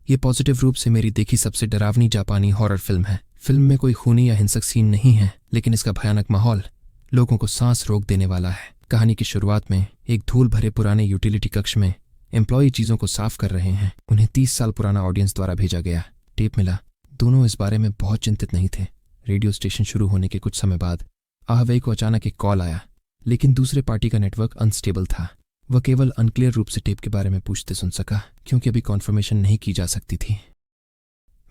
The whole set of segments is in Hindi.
ये पॉजिटिव रूप से मेरी देखी सबसे डरावनी जापानी हॉरर फिल्म है। फिल्म में कोई खूनी या हिंसक सीन नहीं है, लेकिन इसका भयानक माहौल लोगों को सांस रोक देने वाला है। कहानी की शुरुआत में एक धूल भरे पुराने यूटिलिटी कक्ष में एम्प्लॉई चीजों को साफ कर रहे हैं। उन्हें 30 साल पुराना ऑडियंस द्वारा भेजा गया टेप मिला। दोनों इस बारे में बहुत चिंतित नहीं थे। रेडियो स्टेशन शुरू होने के कुछ समय बाद आहवे को अचानक एक कॉल आया, लेकिन दूसरे पार्टी का नेटवर्क अनस्टेबल था। वह केवल अनक्लियर रूप से टेप के बारे में पूछते सुन सका, क्योंकि अभी कॉन्फर्मेशन नहीं की जा सकती थी।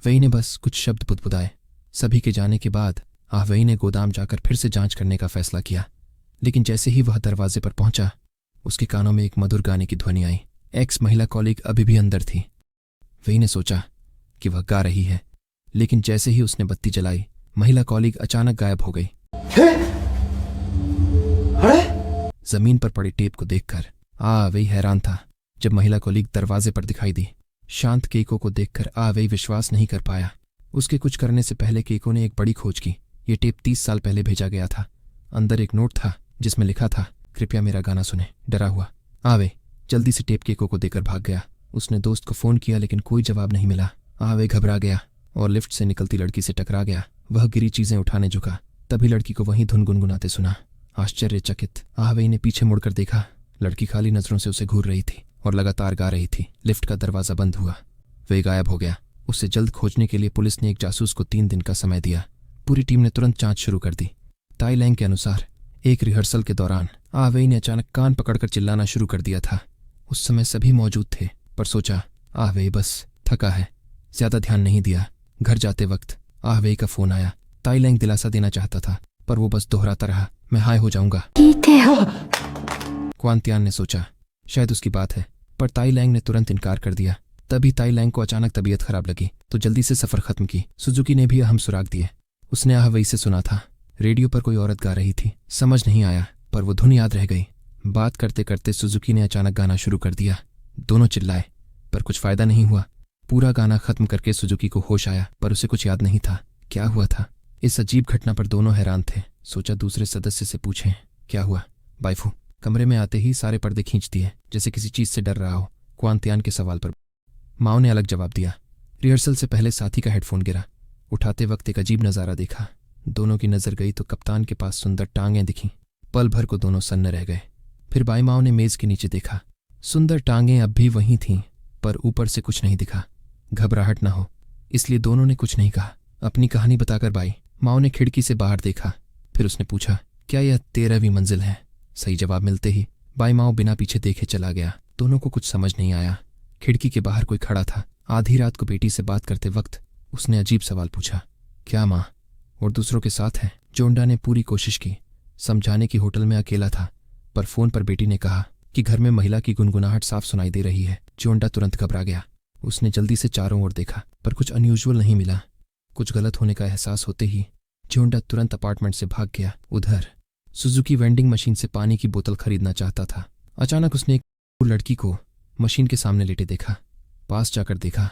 वही ने बस कुछ शब्द बुदबुदाए। सभी के जाने के बाद आहवई ने गोदाम जाकर फिर से जांच करने का फैसला किया, लेकिन जैसे ही वह दरवाजे पर पहुंचा, उसके कानों में एक मधुर गाने की ध्वनि आई। एक्स महिला कॉलीग अभी भी अंदर थी। वही ने सोचा कि वह गा रही है, लेकिन जैसे ही उसने बत्ती जलाई, महिला कॉलीग अचानक गायब हो गई। जमीन पर पड़े टेप को देखकर वही हैरान था। जब महिला कॉलीग दरवाजे पर दिखाई दी, शांत केको को देखकर वही विश्वास नहीं कर पाया। उसके कुछ करने से पहले केको ने एक बड़ी खोज की। ये टेप 30 साल पहले भेजा गया था। अंदर एक नोट था जिसमें लिखा था, कृपया मेरा गाना सुने। डरा हुआ आवे जल्दी से टेप केको को देकर भाग गया। उसने दोस्त को फोन किया, लेकिन कोई जवाब नहीं मिला। आवे घबरा गया और लिफ्ट से निकलती लड़की से टकरा गया। वह गिरी चीजें उठाने झुका, तभी लड़की को वहीं धुन गुनगुनाते सुना। आश्चर्यचकित आहवे ने पीछे मुड़कर देखा। लड़की खाली नजरों से उसे घूर रही थी और लगातार गा रही थी। लिफ्ट का दरवाजा बंद हुआ। वह गायब हो गया। उसे जल्द खोजने के लिए पुलिस ने एक जासूस को 3 दिन का समय दिया। पूरी टीम ने तुरंत जांच शुरू कर दी। ताई लैंग के अनुसार एक रिहर्सल के दौरान आहवे ने अचानक कान पकड़कर चिल्लाना शुरू कर दिया था। उस समय सभी मौजूद थे, पर सोचा आहवे बस थका है, ज्यादा ध्यान नहीं दिया। घर जाते वक्त आहवे का फोन आया। ताई लैंग दिलासा देना चाहता था, पर वो बस दोहराता रहा, मैं हाय हो जाऊंगा। क्वांतियान ने सोचा शायद उसकी बात है, पर ताई लैंग ने तुरंत इनकार कर दिया। तभी ताई लैंग को अचानक तबीयत खराब लगी, तो जल्दी से सफर खत्म की। सुजुकी ने भी अहम सुराग दिए। उसने आहवई से सुना था रेडियो पर कोई औरत गा रही थी। समझ नहीं आया, पर वो धुन याद रह गई। बात करते करते सुजुकी ने अचानक गाना शुरू कर दिया। दोनों चिल्लाए, पर कुछ फायदा नहीं हुआ। पूरा गाना खत्म करके सुजुकी को होश आया, पर उसे कुछ याद नहीं था। क्या हुआ था? इस अजीब घटना पर दोनों हैरान थे। सोचा दूसरे सदस्य से पूछें क्या हुआ। बाइफू कमरे में आते ही सारे पर्दे खींच दिए, जैसे किसी चीज से डर रहा हो। क्वांतियान के सवाल पर माओ ने अलग जवाब दिया। रिहर्सल से पहले साथी का हेडफोन गिरा। उठाते वक्त एक अजीब नजारा देखा। दोनों की नजर गई तो कप्तान के पास सुंदर टांगें दिखीं। पल भर को दोनों सन्न रह गए। फिर बाई माओ ने मेज के नीचे देखा। सुंदर टांगें अब भी वहीं थीं, पर ऊपर से कुछ नहीं दिखा। घबराहट न हो इसलिए दोनों ने कुछ नहीं कहा। अपनी कहानी बताकर बाई माओ ने खिड़की से बाहर देखा। फिर उसने पूछा, क्या यह 13वीं मंजिल है? सही जवाब मिलते ही बाई माओ बिना पीछे देखे चला गया। दोनों को कुछ समझ नहीं आया। खिड़की के बाहर कोई खड़ा था। आधी रात को बेटी से बात करते वक्त उसने अजीब सवाल पूछा, क्या माँ और दूसरों के साथ है? जोंडा ने पूरी कोशिश की समझाने की होटल में अकेला था, पर फोन पर बेटी ने कहा कि घर में महिला की गुनगुनाहट साफ सुनाई दे रही है। जोंडा तुरंत घबरा गया। उसने जल्दी से चारों ओर देखा, पर कुछ अनयूजुअल नहीं मिला। कुछ गलत होने का एहसास होते ही जोंडा तुरंत अपार्टमेंट से भाग गया। उधर सुजुकी वेंडिंग मशीन से पानी की बोतल खरीदना चाहता था। अचानक उसने एक लड़की को मशीन के सामने लेटे देखा। पास जाकर देखा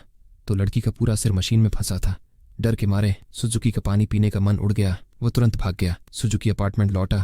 तो लड़की का पूरा सिर मशीन में फंसा था। डर के मारे सुजुकी का पानी पीने का मन उड़ गया। वो तुरंत भाग गया। सुजुकी अपार्टमेंट लौटा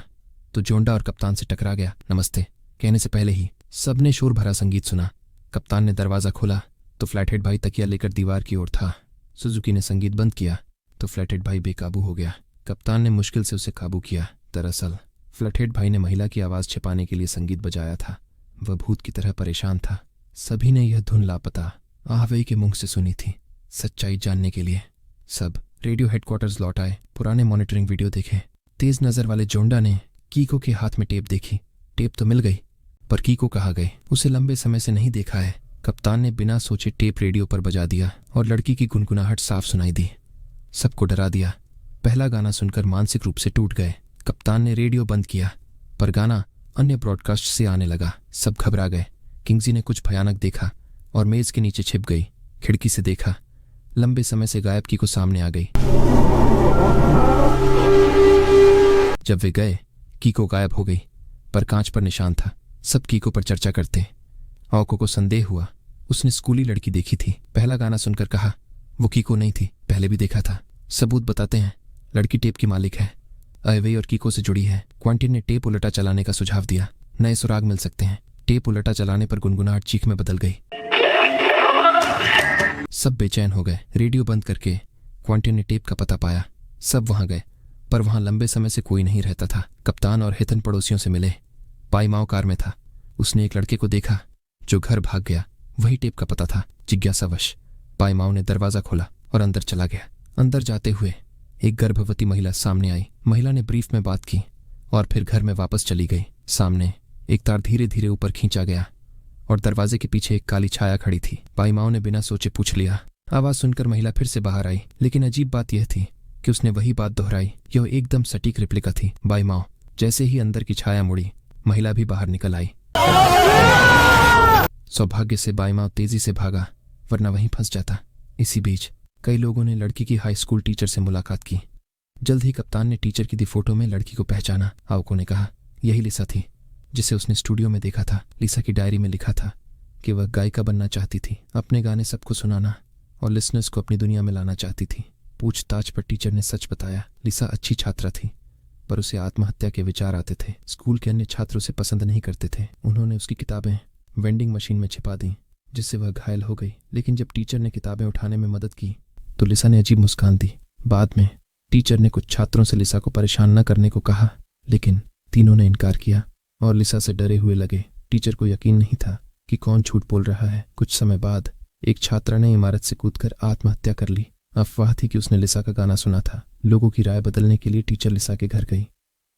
तो जोंडा और कप्तान से टकरा गया। नमस्ते कहने से पहले ही सबने शोर भरा संगीत सुना। कप्तान ने दरवाजा खोला तो फ्लैटहेड भाई तकिया लेकर दीवार की ओर था। सुजुकी ने संगीत बंद किया तो फ्लैटहेड भाई बेकाबू हो गया। कप्तान ने मुश्किल से उसे काबू किया। दरअसल फ्लैटहेड भाई ने महिला की आवाज छिपाने के लिए संगीत बजाया था। वह भूत की तरह परेशान था। सभी ने यह धुन लापता आहवे के मुंह से सुनी थी। सच्चाई जानने के लिए सब रेडियो हेडक्वार्टर्स लौट आए। पुराने मॉनिटरिंग वीडियो देखे। तेज नजर वाले जोंडा ने कीको के हाथ में टेप देखी। टेप तो मिल गई, पर कीको कहाँ गए? उसे लंबे समय से नहीं देखा है। कप्तान ने बिना सोचे टेप रेडियो पर बजा दिया और लड़की की गुनगुनाहट साफ सुनाई दी। सबको डरा दिया। पहला गाना सुनकर मानसिक रूप से टूट गए। कप्तान ने रेडियो बंद किया, पर गाना अन्य ब्रॉडकास्ट से आने लगा। सब घबरा गए। किंगजी ने कुछ भयानक देखा और मेज के नीचे छिप गई। खिड़की से देखा, लंबे समय से गायब कीको सामने आ गई। जब वे गए, कीको गायब हो गई, पर कांच पर निशान था। सब कीको पर चर्चा करते। औको को संदेह हुआ। उसने स्कूली लड़की देखी थी। पहला गाना सुनकर कहा वो कीको नहीं थी, पहले भी देखा था। सबूत बताते हैं लड़की टेप की मालिक है। अयवई और कीको से जुड़ी है। क्वांटिन ने टेप उलटा चलाने का सुझाव दिया। नए सुराग मिल सकते हैं। टेप उलटा चलाने पर गुनगुनाहट चीख में बदल गई। सब बेचैन हो गए। रेडियो बंद करके क्वांटिन ने टेप का पता पाया। सब वहां गए, पर वहां लंबे समय से कोई नहीं रहता था। कप्तान और हितन पड़ोसियों से मिले। पाईमाओ कार में था। उसने एक लड़के को देखा जो घर भाग गया। वही टेप का पता था। जिज्ञासावश पाईमाओ ने दरवाजा खोला और अंदर चला गया। अंदर जाते हुए एक गर्भवती महिला सामने आई। महिला ने ब्रीफ में बात की और फिर घर में वापस चली गई। सामने एक तार धीरे धीरे ऊपर खींचा गया और दरवाजे के पीछे एक काली छाया खड़ी थी। पाईमाओ ने बिना सोचे पूछ लिया। आवाज सुनकर महिला फिर से बाहर आई, लेकिन अजीब बात यह थी कि उसने वही बात दोहराई। यह एकदम सटीक रिप्लिका थी। बाईमाओ जैसे ही अंदर की छाया मुड़ी, महिला भी बाहर निकल आई। सौभाग्य से बाईमाओ तेजी से भागा, वरना वहीं फंस जाता। इसी बीच कई लोगों ने लड़की की हाई स्कूल टीचर से मुलाकात की। जल्द ही कप्तान ने टीचर की दी फोटो में लड़की को पहचाना। आओको ने कहा, यही लिसा थी जिसे उसने स्टूडियो में देखा था। लिसा की डायरी में लिखा था कि वह गायिका बनना चाहती थी, अपने गाने सबको सुनाना और लिसनर्स को अपनी दुनिया में लाना चाहती थी। पूछताछ पर टीचर ने सच बताया। लिसा अच्छी छात्रा थी, पर उसे आत्महत्या के विचार आते थे। स्कूल के अन्य छात्र उसे पसंद नहीं करते थे। उन्होंने उसकी किताबें वेंडिंग मशीन में छिपा दी, जिससे वह घायल हो गई। लेकिन जब टीचर ने किताबें उठाने में मदद की तो लिसा ने अजीब मुस्कान दी। बाद में टीचर ने कुछ छात्रों से लिसा को परेशान न करने को कहा, लेकिन तीनों ने इनकार किया और लिसा से डरे हुए लगे। टीचर को यकीन नहीं था कि कौन झूठ बोल रहा है। कुछ समय बाद एक छात्रा ने इमारत से कूदकर आत्महत्या कर ली। अफवाह थी कि उसने लिसा का गाना सुना था। लोगों की राय बदलने के लिए टीचर लिसा के घर गई,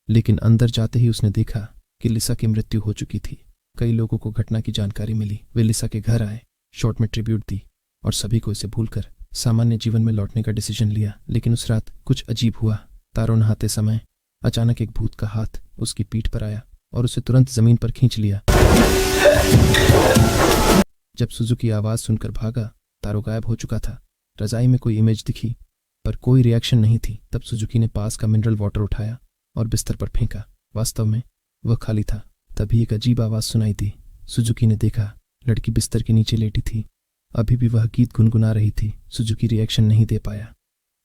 लेकिन अंदर जाते ही उसने देखा कि लिसा की मृत्यु हो चुकी थी। कई लोगों को घटना की जानकारी मिली। वे लिसा के घर आए, शॉर्ट में ट्रिब्यूट दी और सभी को इसे भूलकर सामान्य जीवन में लौटने का डिसीजन लिया। लेकिन उस रात कुछ अजीब हुआ। तारों नहाते समय अचानक एक भूत का हाथ उसकी पीठ पर आया और उसे तुरंत जमीन पर खींच लिया। जब सुजुकी आवाज सुनकर भागा, तारो गायब हो चुका था। रजाई में कोई इमेज दिखी, पर कोई रिएक्शन नहीं थी। तब सुजुकी ने पास का मिनरल वाटर उठाया और बिस्तर पर फेंका। वास्तव में वह खाली था। तभी एक अजीब आवाज सुनाई दी। सुजुकी ने देखा, लड़की बिस्तर के नीचे लेटी थी। अभी भी वह गीत गुनगुना रही थी। सुजुकी रिएक्शन नहीं दे पाया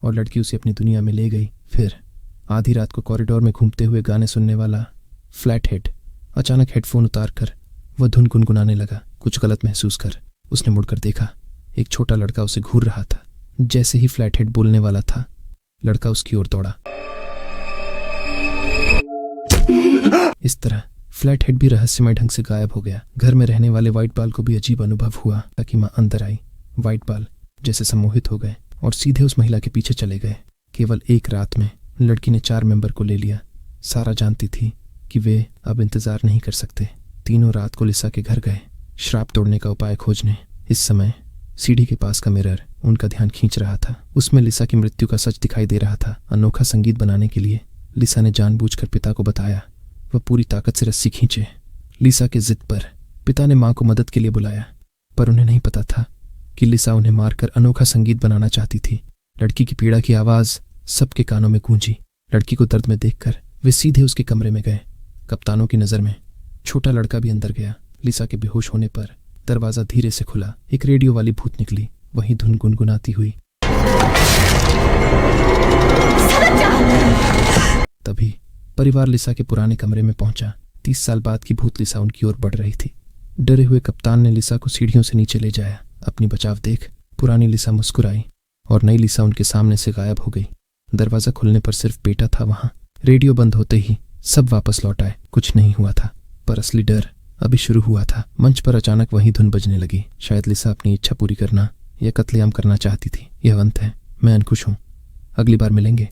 और लड़की उसे अपनी दुनिया में ले गई। फिर आधी रात को कॉरिडोर में घूमते हुए गाने सुनने वाला फ्लैट हेड अचानक हेडफोन उतार कर वह धुन गुनगुनाने लगा। कुछ गलत महसूस कर उसने मुड़कर देखा, एक छोटा लड़का उसे घूर रहा था। जैसे ही फ्लैट हेड बोलने वाला था, लड़का उसकी ओर दौड़ा। इस तरह फ्लैट हेड भी रहस्यमय ढंग से गायब हो गया। घर में रहने वाले व्हाइट बाल को भी अजीब अनुभव हुआ ताकि माँ अंदर आई। व्हाइट बाल जैसे सम्मोहित हो गए और सीधे उस महिला के पीछे चले गए। केवल एक रात में लड़की ने 4 मेंबर को ले लिया। सारा जानती थी कि वे अब इंतजार नहीं कर सकते। तीनों रात को लिसा के घर गए, श्राप तोड़ने का उपाय खोजने। इस समय सीढ़ी के पास का मिरर उनका ध्यान खींच रहा था। उसमें लिसा की मृत्यु का सच दिखाई दे रहा था। अनोखा संगीत बनाने के लिए लिसा ने जानबूझकर पिता को बताया वह पूरी ताकत से रस्सी खींचे। लिसा के जिद पर पिता ने मां को मदद के लिए बुलाया, पर उन्हें नहीं पता था कि लिसा उन्हें मारकर अनोखा संगीत बनाना चाहती थी। लड़की की पीड़ा की आवाज सबके कानों में गूंजी। लड़की को दर्द में देखकर वे सीधे उसके कमरे में गए। कप्तानों की नजर में छोटा लड़का भी अंदर गया। लिसा के बेहोश होने पर दरवाजा धीरे से खुला। एक रेडियो वाली भूत निकली, वही धुन गुनगुनाती हुई। तभी परिवार लिसा के पुराने कमरे में पहुंचा। 30 साल बाद की भूत लिसा उनकी ओर बढ़ रही थी। डरे हुए कप्तान ने लिसा को सीढ़ियों से नीचे ले जाया। अपनी बचाव देख पुरानी लिसा मुस्कुराई और नई लिसा उनके सामने से गायब हो गई। दरवाजा खुलने पर सिर्फ बेटा था वहां। रेडियो बंद होते ही सब वापस लौट आए। कुछ नहीं हुआ था, पर असली डर अभी शुरू हुआ था। मंच पर अचानक वही धुन बजने लगी। शायद लिसा अपनी इच्छा पूरी करना या कत्लेआम करना चाहती थी। यह अंत है। मैं अनखुश हूं। अगली बार मिलेंगे।